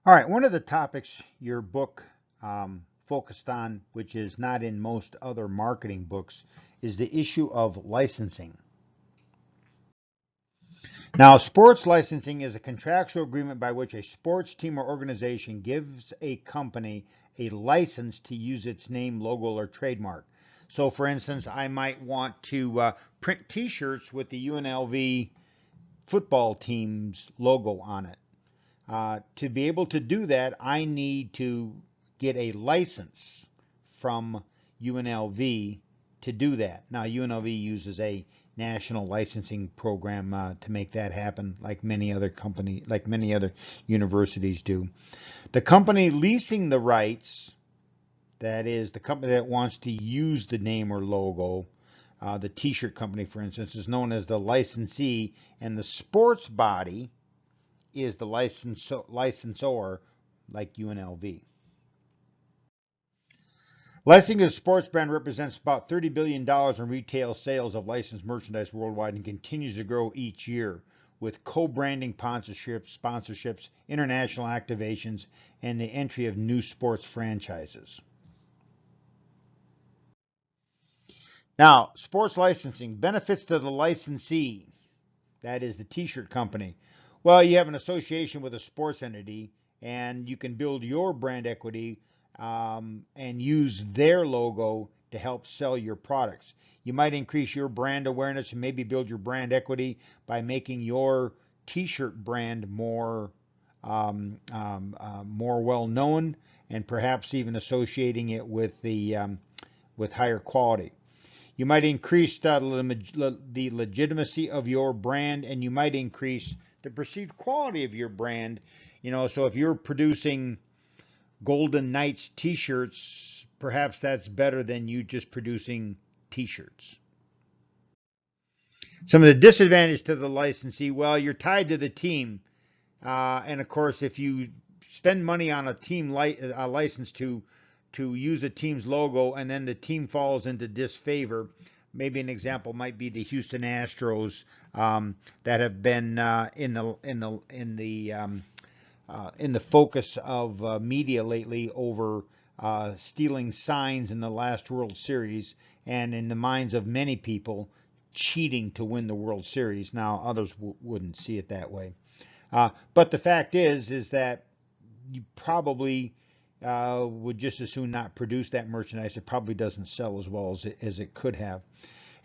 All right, one of the topics your book focused on, which is not in most other marketing books, is the issue of licensing. Now, sports licensing is a contractual agreement by which a sports team or organization gives a company a license to use its name, logo, or trademark. So, for instance, I might want to print T-shirts with the UNLV football team's logo on it. To be able to do that, I need to get a license from UNLV to do that. Now, UNLV uses a national licensing program to make that happen, like many other universities do. The company leasing the rights, that is, the company that wants to use the name or logo, the T-shirt company, for instance, is known as the licensee, and the sports body is the licensor, like UNLV. Licensing a sports brand represents about $30 billion in retail sales of licensed merchandise worldwide and continues to grow each year with co-branding sponsorships, international activations, and the entry of new sports franchises. Now, sports licensing benefits to the licensee, that is the T-shirt company. Well, you have an association with a sports entity, and you can build your brand equity and use their logo to help sell your products. You might increase your brand awareness and maybe build your brand equity by making your T-shirt brand more well known, and perhaps even associating it with with higher quality. You might increase the legitimacy of your brand, and you might increase the perceived quality of your brand. So if you're producing Golden Knights t-shirts, perhaps that's better than you just producing t-shirts. Some of the disadvantages to the licensee, well, you're tied to the team. And of course, if you spend money on a license to use a team's logo, and then the team falls into disfavor. Maybe an example might be the Houston Astros that have been in the focus of media lately over stealing signs in the last World Series, and in the minds of many people, cheating to win the World Series. Now, others wouldn't see it that way. But the fact is that you probably would just as soon not produce that merchandise. It probably doesn't sell as well as it could have.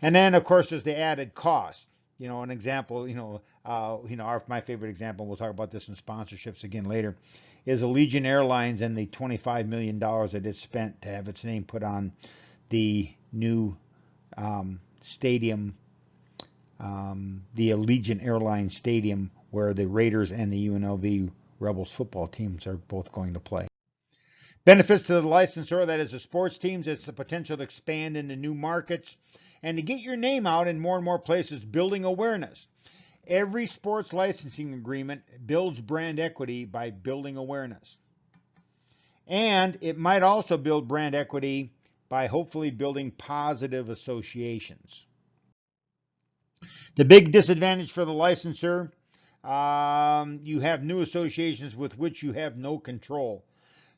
And then, of course, there's the added cost. An example, my favorite example, we'll talk about this in sponsorships again later, is Allegiant Airlines and the $25 million that it spent to have its name put on the new stadium, the Allegiant Airlines Stadium, where the Raiders and the UNLV Rebels football teams are both going to play. Benefits to the licensor, that is the sports teams, it's the potential to expand into new markets and to get your name out in more and more places, building awareness. Every sports licensing agreement builds brand equity by building awareness. And it might also build brand equity by hopefully building positive associations. The big disadvantage for the licensor, you have new associations with which you have no control.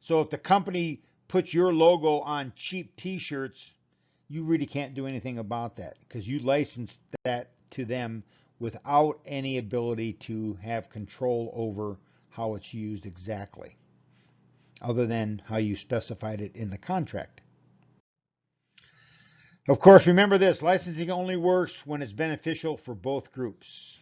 So if the company puts your logo on cheap t-shirts, you really can't do anything about that because you licensed that to them without any ability to have control over how it's used exactly, other than how you specified it in the contract. Of course, remember this, licensing only works when it's beneficial for both groups.